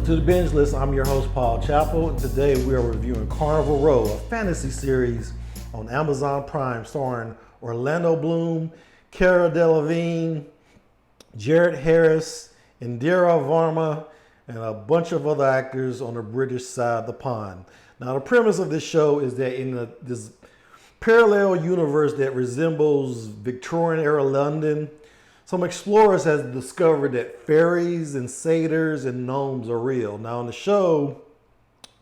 to the Binge List. I'm your host, Paul Chappell, and today we are reviewing Carnival Row, a fantasy series on Amazon Prime starring Orlando Bloom, Cara Delevingne, Jared Harris, Indira Varma, and a bunch of other actors on the British side of the pond. Now, the premise of this show is that in this parallel universe that resembles Victorian-era London, some explorers have discovered that fairies and satyrs and gnomes are real. Now, in the show,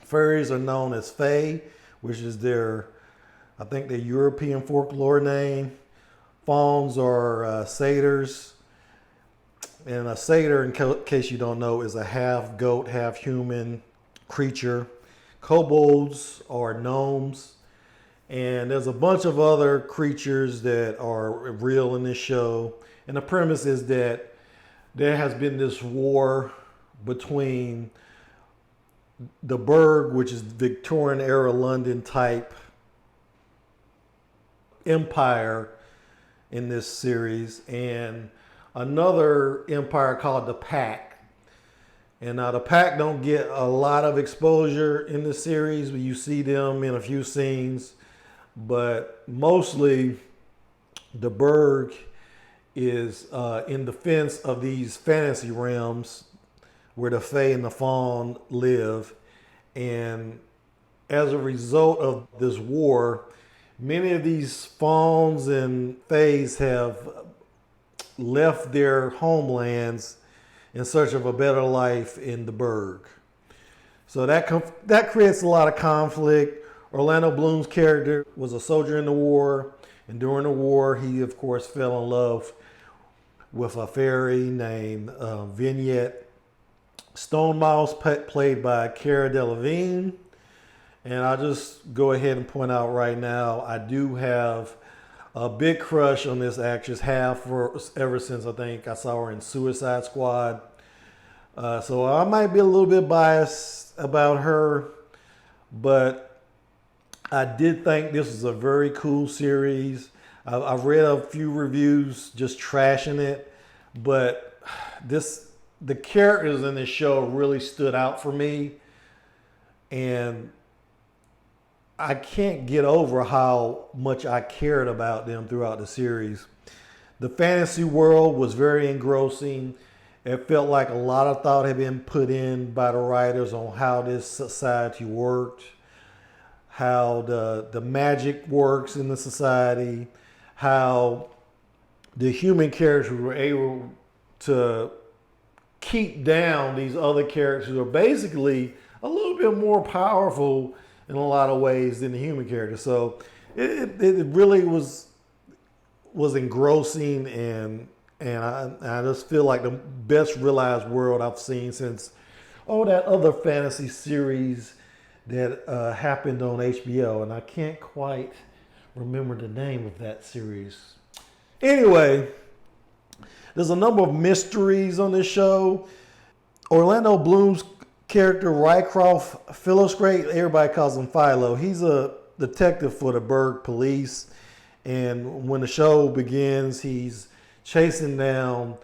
fairies are known as fae, which is their European folklore name. Fauns are satyrs. And a satyr, in case you don't know, is a half goat, half human creature. Kobolds are gnomes. And there's a bunch of other creatures that are real in this show. And the premise is that there has been this war between the Burg, which is Victorian era London type empire in this series, and another empire called the Pack. And now the Pack don't get a lot of exposure in the series, but you see them in a few scenes. But mostly the Burg is in defense of these fantasy realms where the Fae and the Faun live. And as a result of this war, many of these Fauns and Faes have left their homelands in search of a better life in the Burg. So that creates a lot of conflict. Orlando Bloom's character was a soldier in the war, and during the war, he of course fell in love with a fairy named Vignette. Stone Mouse, played by Cara Delevingne. And I'll just go ahead and point out right now, I do have a big crush on this actress, ever since I think I saw her in Suicide Squad. So I might be a little bit biased about her, but I did think this was a very cool series. I've read a few reviews just trashing it, but the characters in this show really stood out for me, and I can't get over how much I cared about them throughout the series. The fantasy world was very engrossing. It felt like a lot of thought had been put in by the writers on how this society worked, how the magic works in the society, how the human characters were able to keep down these other characters who are basically a little bit more powerful in a lot of ways than the human characters. So it really was engrossing, and I just feel like the best realized world I've seen since that other fantasy series that happened on HBO, and I can't quite remember the name of that series. Anyway, there's a number of mysteries on this show. Orlando Bloom's character, Rycroft Philoscrate, everybody calls him Philo. He's a detective for the Burg police, and when the show begins, he's chasing down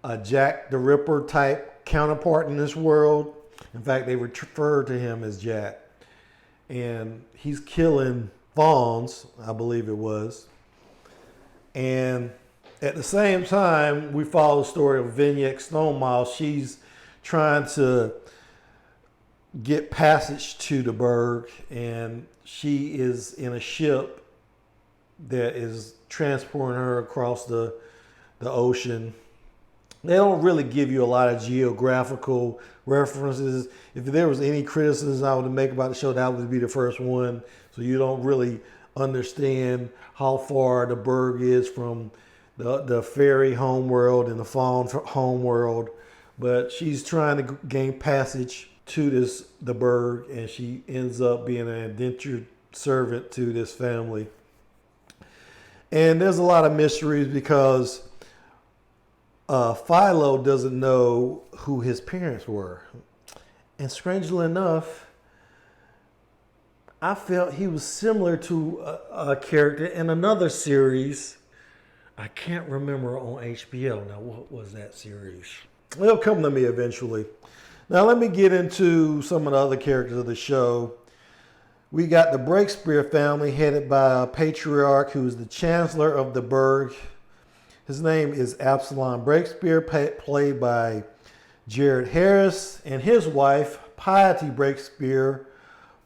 a Jack the Ripper type counterpart in this world. In fact, they refer to him as Jack. And he's killing fawns, I believe it was. And at the same time, we follow the story of Vignette Stone Mouse. She's trying to get passage to the Burg, and she is in a ship that is transporting her across the ocean. They don't really give you a lot of geographical references. If there was any criticism I would make about the show, that would be the first one. So you don't really understand how far the Burg is from the fairy homeworld and the faun homeworld. But she's trying to gain passage to the Burg, and she ends up being an indentured servant to this family. And there's a lot of mysteries because Philo doesn't know who his parents were. And strangely enough, I felt he was similar to a character in another series. I can't remember on HBO. Now, what was that series? It'll come to me eventually. Now let me get into some of the other characters of the show. We got the Breakspear family headed by a patriarch who is the chancellor of the burg. His name is Absalom Breakspear, played by Jared Harris, and his wife, Piety Breakspear,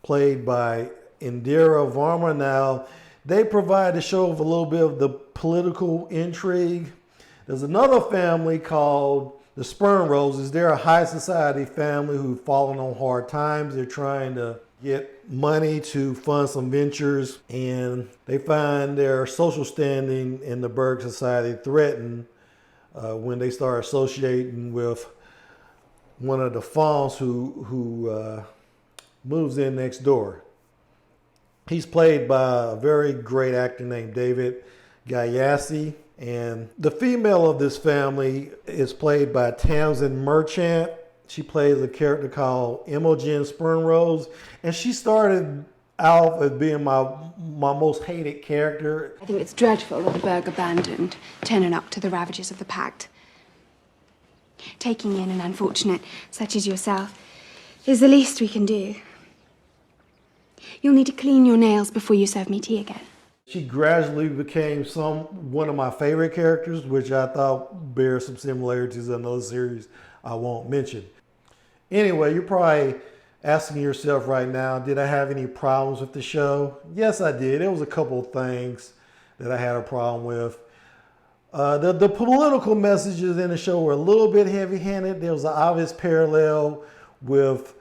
played by Indira Varma. Now, they provide the show with a little bit of the political intrigue. There's another family called the Sperm Roses. They're a high society family who've fallen on hard times. They're trying to get money to fund some ventures, and they find their social standing in the Berg society threatened when they start associating with one of the Fonz who moves in next door. He's played by a very great actor named David Gayassi. And the female of this family is played by Tamsin Merchant. She plays a character called Imogen Spernrose. And she started out as being my most hated character. I think it's dreadful that the burg abandoned, turning up to the ravages of the pact. Taking in an unfortunate such as yourself is the least we can do. You'll need to clean your nails before you serve me tea again. She gradually became one of my favorite characters, which I thought bears some similarities in another series I won't mention. Anyway, you're probably asking yourself right now, did I have any problems with the show? Yes, I did. There was a couple of things that I had a problem with. The political messages in the show were a little bit heavy-handed. There was an obvious parallel with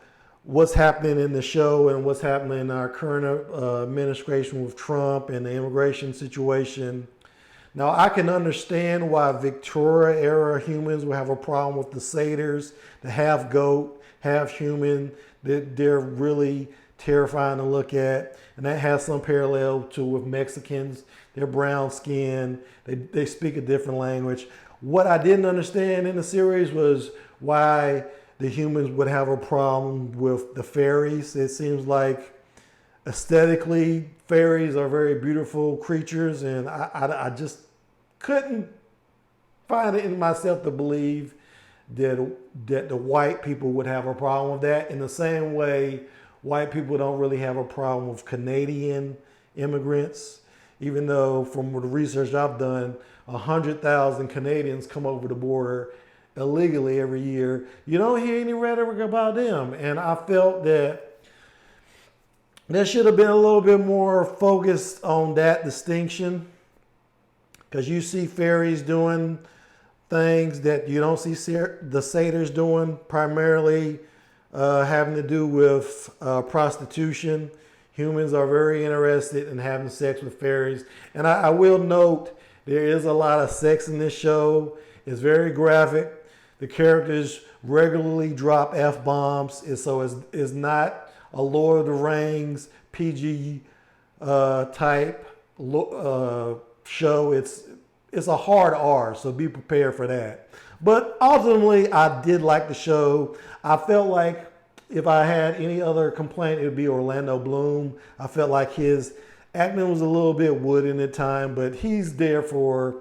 what's happening in the show and what's happening in our current administration with Trump and the immigration situation. Now, I can understand why Victoria-era humans would have a problem with the satyrs, the half-goat, half-human. They're really terrifying to look at. And that has some parallel to with Mexicans. They're brown skinned. They speak a different language. What I didn't understand in the series was why the humans would have a problem with the fairies. It seems like aesthetically, fairies are very beautiful creatures, and I just couldn't find it in myself to believe that the white people would have a problem with that. In the same way, white people don't really have a problem with Canadian immigrants, even though from the research I've done, 100,000 Canadians come over the border illegally every year. You don't hear any rhetoric about them. And I felt that there should have been a little bit more focused on that distinction, because you see fairies doing things that you don't see the satyrs doing, primarily having to do with prostitution. Humans are very interested in having sex with fairies. And I will note there is a lot of sex in this show. It's very graphic. The characters regularly drop F-bombs, and so it's not a Lord of the Rings PG type show. It's a hard R, so be prepared for that. But ultimately, I did like the show. I felt like if I had any other complaint, it would be Orlando Bloom. I felt like his acting was a little bit wooden at time, but he's there for,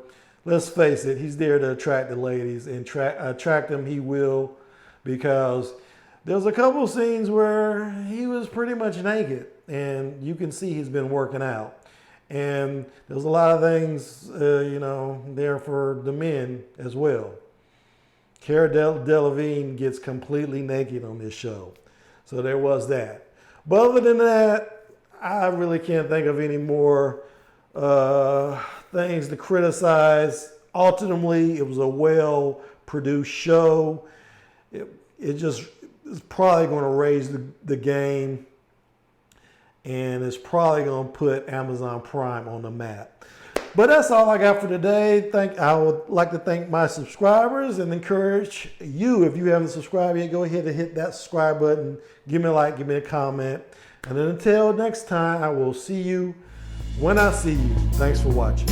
let's face it, he's there to attract the ladies, and attract them he will, because there's a couple scenes where he was pretty much naked, and you can see he's been working out. And there's a lot of things, there for the men as well. Cara Delevingne gets completely naked on this show. So there was that. But other than that, I really can't think of any more things to criticize. Ultimately, it was a well-produced show. It just is probably going to raise the game, and it's probably going to put Amazon Prime on the map. But that's all I got for today. I would like to thank my subscribers and encourage you, if you haven't subscribed yet, go ahead and hit that subscribe button. Give me a like, give me a comment. And then until next time, I will see you when I see you. Thanks for watching.